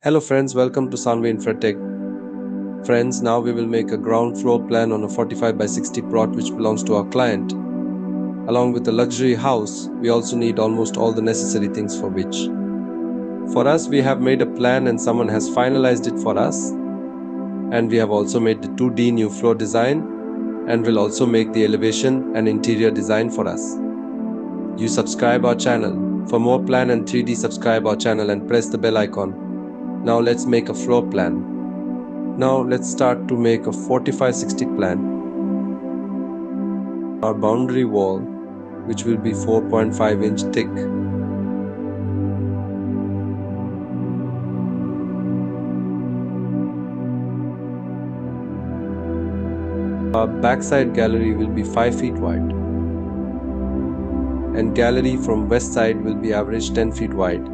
Hello friends, welcome to Sanvi Infratech. Friends, now we will make a ground floor plan on a 45 by 60 plot which belongs to our client. Along with the luxury house, we also need almost all the necessary things for which. For us, we have made a plan and someone has finalized it for us. And we have also made the 2D new floor design and will also make the elevation and interior design for us. You subscribe our channel. For more plan and 3D, subscribe our channel and press the bell icon. Now let's make a floor plan. Now let's start to make a 45-60 plan. Our boundary wall, which will be 4.5 inch thick. Our backside gallery will be 5 feet wide. And gallery from west side will be average 10 feet wide.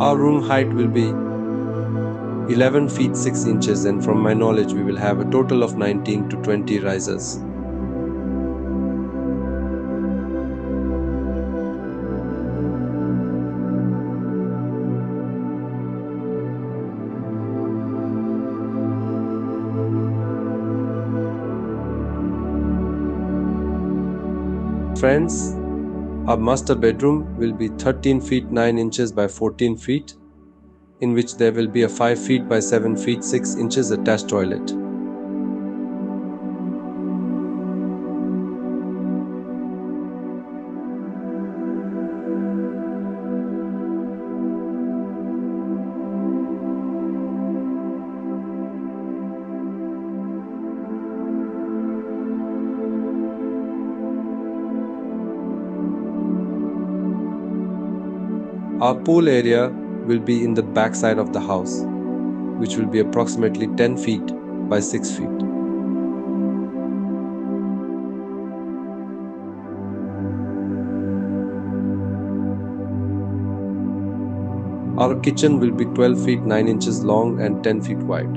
Our room height will be 11 feet 6 inches, and from my knowledge we will have a total of 19 to 20 risers. Friends, our master bedroom will be 13 feet 9 inches by 14 feet, in which there will be a 5 feet by 7 feet 6 inches attached toilet. Our pool area will be in the back side of the house, which will be approximately 10 feet by 6 feet. Our kitchen will be 12 feet 9 inches long and 10 feet wide.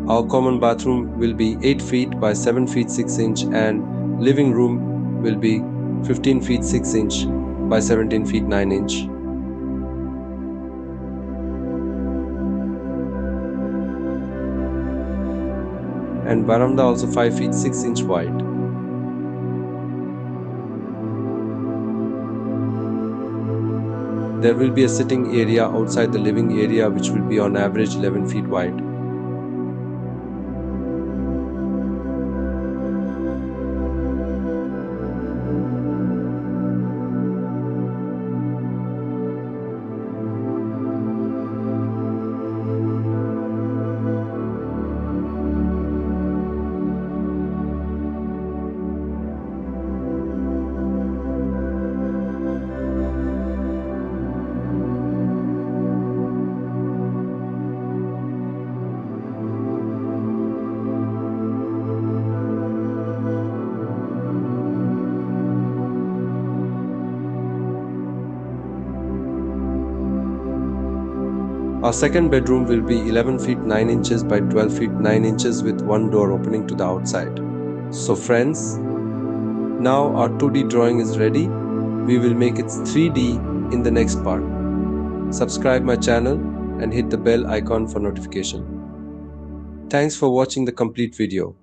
Our common bathroom will be 8 feet by 7 feet 6 inch, and living room will be 15 feet 6 inch by 17 feet 9 inch. And veranda also 5 feet 6 inch wide. There will be a sitting area outside the living area, which will be on average 11 feet wide. Our second bedroom will be 11 feet 9 inches by 12 feet 9 inches with one door opening to the outside. So friends, now our 2D drawing is ready. We will make it 3D in the next part. Subscribe my channel and hit the bell icon for notification. Thanks for watching the complete video.